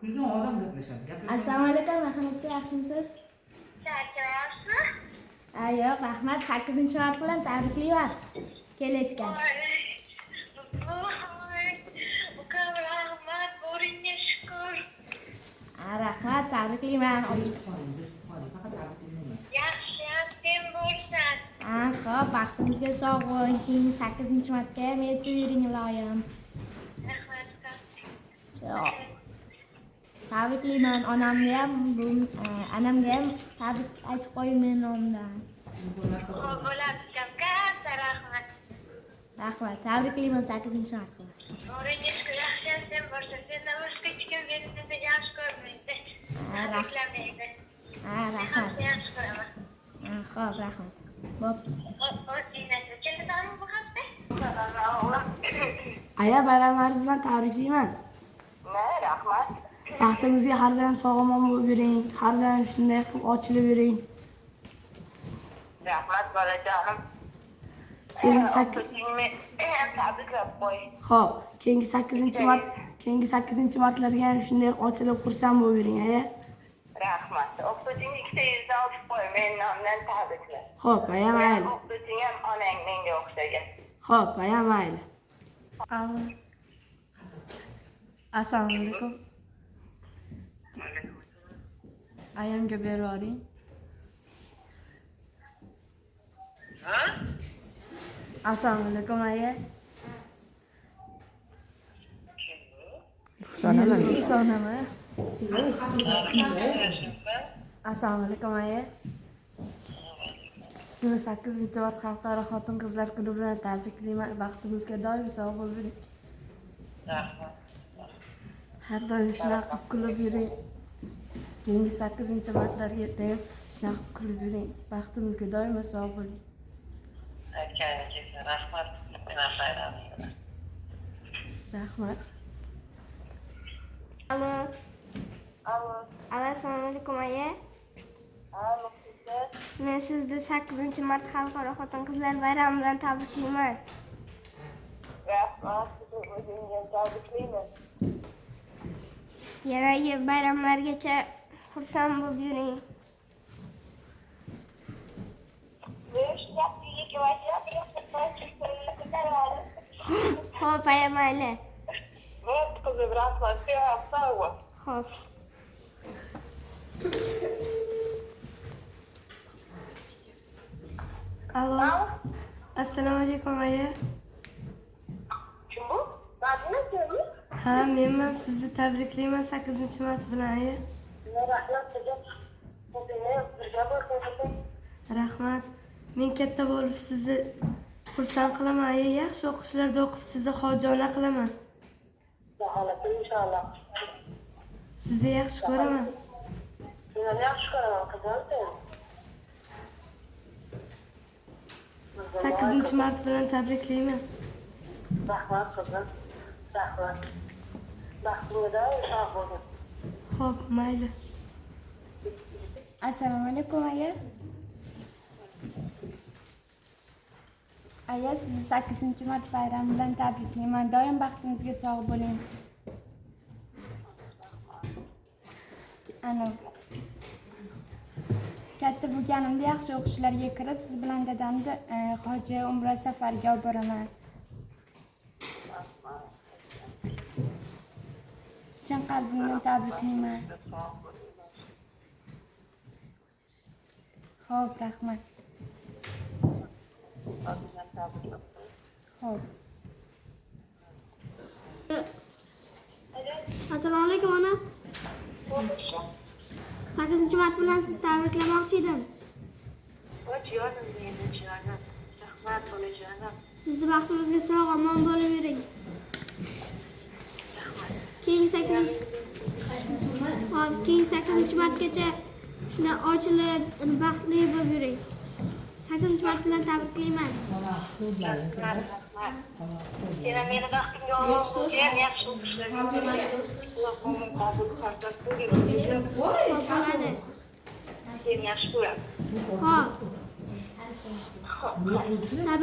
Kulgan odam gaplashadi. Assalomu alaykum, Mahmudcha, yaxshimisiz? Charchamayapsizmi? Yo'q, rahmat. 8-mart bilan tabriklayman. Kelayotgan. Ukam rahmat, bo'ringga shukur. Rahmat, tabriklayman. Faqat tabriklayman. Yaxshiyam sen bo'lsan. Xo'p, baxtimizga sog' bo'ling. Keyingi 8-martga ham yetib yuring iloyim. Rahmat. Yo'q. Tabriklayman onamga ham, anamga ham tabrik aytib qo'ying men nomimdan. Xo'p, bo'ladi ukam. Katta rahmat. Rahmat, tabriklayman 8-mart bilan. Bo'ringga shukur, yaxshiyam sen bo'lsan. Sendan boshqa hech kim meni yaxshi ko'rmaydi. Tabriklamaydi. Rahmat. Yaxshi ko'raman. Xo'p, rahmat. Bo'pti. Kelasanmi bu hafta? Aya, bayramlaringiz bilan tabriklayman. Rahmat. Baxtimizga har doim sog'-omon bo'lib yuring. Har doim shunday qilib ochilib yuring. Rahmat bolajonim. Keyingi Tabriklab qo'y. Xo'p, keyingi 8-martlarga ham shunday ochilib xursand bo'lib yuring, aya. Rahmat. O'qituvching ikkita yuzda olib qo'y. Men nomdan tabrikla. Xo'p, aya, mayli. O'qituvching ham onang menga o'xshagan. Xo'p, aya, mayli. Alo. Assalomu alaykum. Ayamga berib yuboring. Assalomu alaykum aya. Ruxsonaman. Assalomu alaykum aya. Sizni 8-mart xalqaro xotin-qizlar kuni bilan tabriklayman. Baxtimizga doim sog' bo'lib yuring. Rahmat. Har doim shunaqa qilib kulib yuring. Keyingi 8-martlarga ham shunaqa qilib kulib yuring. Baxtimizga doim sog' bo'ling. Aytganingiz rahmat. Rahmat. Alo. Alo. Assalomu alaykum aya. Alo. Men sizni 8-mart xalqaro xotin-qizlar bayrami bilan tabriklayman. Rahmat. O'zingizga tabriklayman. Yana bayramlargacha xursand bo'lib yuring. Xo'p, aya, mayli. Bo'pti qizim, rahmat. Sog' bo'l. Xo'p. Alo. Assalomu alaykum aya. Kim bu? Madina kimmi? Ha, menman. Sizni tabriklayman 8-mart bilan aya. Rahmat qizim. O'zingni birga bo'lsin. Rahmat. Men katta bo'lib sizni xursand qilaman aya. Yaxshi o'qishlarda o'qib sizni xojona qilaman. Holatda inshaalloh. Sizni yaxshi ko'raman. Seni yaxshi ko'raman qizim sen. 8-mart bilan tabriklayman. Rahmat qizim. Rahmat. Baxtimda sog' bo'lsin. Xo'p, mayli. Assalomu alaykum aya. Aya, sizni 8-mart bayrami bilan tabriklayman. Doim baxtimizga sog' bo'ling. Katta bo'lganimda yaxshi o'qishlarga kirib, siz bilan dadamni hoji umra safariga olib boraman. Chin qalbimdan tabriklayman. Xo'p, rahmat. Xo'p. Assalomu alaykum ona. 8-mart bilan sizni tabriklamoqchi edim. Rahmat onajonim. Sizni baxtimizga sog' omon bo'lib yuring. Keyingi 8-martgacha shuna ochilib, baxtli bo'lib yuring. 8-mart bilan tabriklayman. Yana meni baxtimga olmoqchi ham yaxshi o'qishlarga Bo'ladi. seni yaxshi ko'raman. Xo'p. Tabriklayman.